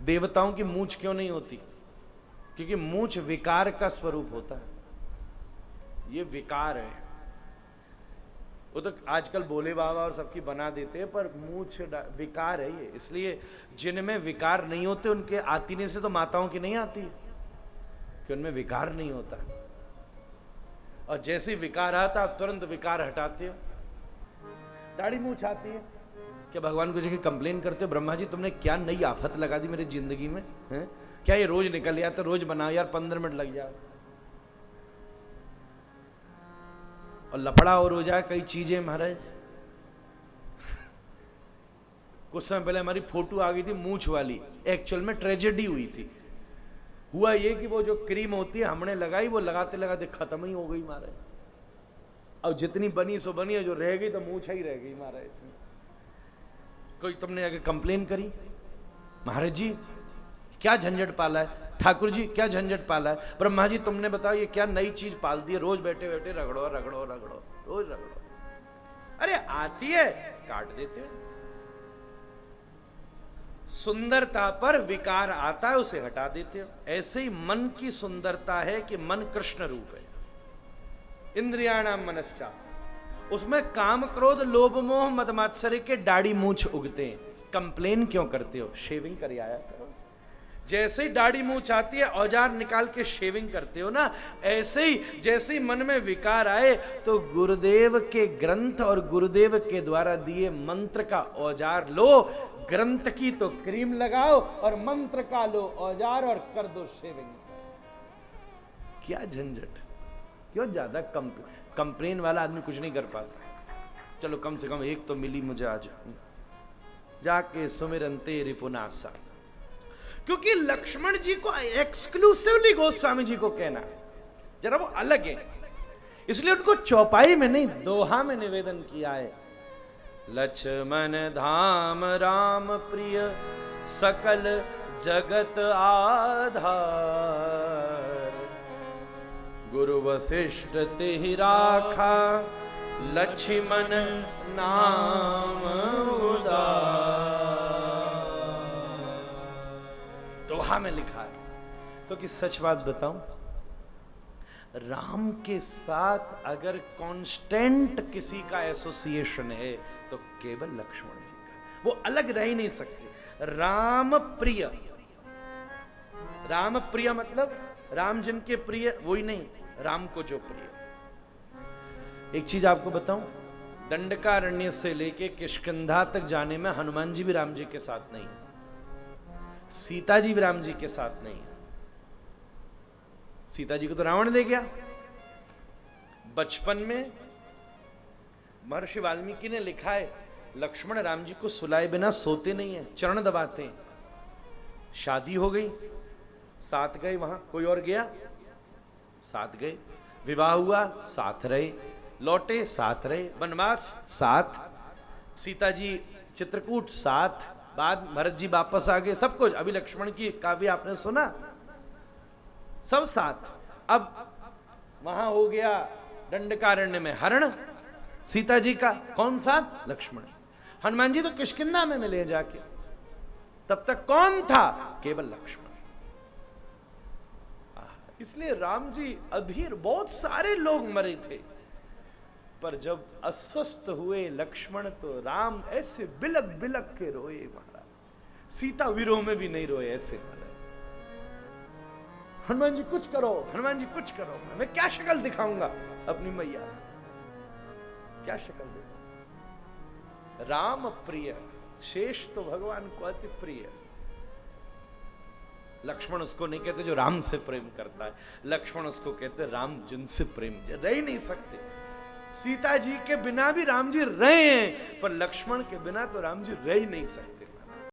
देवताओं की मूंछ क्यों नहीं होती? क्योंकि मूंछ विकार का स्वरूप होता है, ये विकार है। वो तो आजकल भोले बाबा और सबकी बना देते हैं, पर मूंछ विकार है ये। इसलिए जिनमें विकार नहीं होते उनके आतीने से तो माताओं की नहीं आती, कि उनमें विकार नहीं होता। और जैसे विकार आता आप तुरंत विकार हटाते हो। दाढ़ी मूंछ आती है, क्या भगवान को जाके कंप्लेन करते हो, ब्रह्मा जी तुमने क्या नई आफत लगा दी मेरी जिंदगी में, है? क्या ये रोज निकल गया? तो रोज बनाओ यार, 15 मिनट लग जाए। और लफड़ा और हो जाए कई चीजें महाराज। कुछ समय पहले हमारी फोटो आ गई थी मूंछ वाली, एक्चुअल में ट्रेजेडी हुई थी। हुआ ये कि वो जो क्रीम होती है हमने लगाई, वो लगाते लगाते खत्म ही हो गई महाराज। और जितनी बनी सो बनी है, जो रह गई तो मूंछ ही रह गई महाराज। कोई तुमने आगे कंप्लेन करी, महाराज जी क्या झंझट पाला है, ठाकुर जी क्या झंझट पाला है, ब्रह्मा जी तुमने बताओ ये क्या नई चीज पाल दी है, रोज बैठे बैठे रगड़ो रगड़ो रगड़ो, रोज रगड़ो। अरे आती है काट देते हो। सुंदरता पर विकार आता है, उसे हटा देते हो। ऐसे ही मन की सुंदरता है कि मन कृष्ण रूप है। इंद्रियाणाम मनश्चास, उसमें काम क्रोध लोभ मोह मद मात्सर्य के दाढ़ी मूंछ उगते हैं। कंप्लेन क्यों करते हो? शेविंग कर आया करो। जैसे ही दाढ़ी मूंछ आती है औजार निकाल के शेविंग करते हो ना, ऐसे ही जैसे ही मन में विकार आए तो गुरुदेव के ग्रंथ और गुरुदेव के द्वारा दिए मंत्र का औजार लो। ग्रंथ की तो क्रीम लगाओ और मंत्र का लो औजार और कर दो शेविंग। क्या झंझट, क्यों ज्यादा कंप्लेन वाला आदमी कुछ नहीं कर पाता। चलो कम से कम एक तो मिली मुझे आज, जाके सुमिरंते रिपुनासा। क्योंकि लक्ष्मण जी को एक्सक्लूसिवली गोस्वामी जी को कहना जरा वो अलग है, इसलिए उनको चौपाई में नहीं दोहा में निवेदन किया है। लक्ष्मण धाम राम प्रिय सकल जगत आधार, गुरु वशिष्ठ तेहि राखा लक्ष्मण नाम उदार। दोहा में लिखा है। क्योंकि सच बात बताऊं, राम के साथ अगर कांस्टेंट किसी का एसोसिएशन है तो केवल लक्ष्मण जी का, वो अलग रह ही नहीं सकते। राम प्रिय, राम प्रिय मतलब राम जिनके प्रिय वही नहीं, राम को जो प्रिय। एक चीज आपको बताऊं, दंडकारण्य से लेके किष्किंधा तक जाने में हनुमान जी भी राम जी के साथ नहीं, सीता जी भी राम जी के साथ नहीं। सीता जी को तो रावण ले गया। बचपन में महर्षि वाल्मीकि ने लिखा है लक्ष्मण राम जी को सुलाए बिना सोते नहीं है, चरण दबाते हैं। शादी हो गई, साथ गए, वहां कोई और गया साथ गए, विवाह हुआ साथ रहे, लौटे साथ रहे, वनवास साथ, सीता जी चित्रकूट साथ, बाद भरत जी वापस आ गए, सब कुछ। अभी लक्ष्मण की काव्य आपने सुना, सब साथ। अब वहां हो गया दंडकारण्य में हरण सीता जी का, कौन साथ? लक्ष्मण। हनुमान जी तो किष्किंधा में मिले जाके, तब तक कौन था? केवल लक्ष्मण। इसलिए राम जी अधीर, बहुत सारे लोग मरे थे, पर जब अस्वस्थ हुए लक्ष्मण तो राम ऐसे बिलक बिलक के रोए महाराज। सीता विरोह में भी नहीं रोए ऐसे महाराज। हनुमान जी कुछ करो, हनुमान जी कुछ करो, मैं क्या शक्ल दिखाऊंगा अपनी मैया, क्या शक्ल दिखाऊंगा। राम प्रिय, शेष तो भगवान को अति प्रिय। लक्ष्मण उसको नहीं कहते जो राम से प्रेम करता है, लक्ष्मण उसको कहते राम जिनसे प्रेम रह ही नहीं सकते। सीता जी के बिना भी राम जी रहे हैं, पर लक्ष्मण के बिना तो राम जी रह ही नहीं सकते।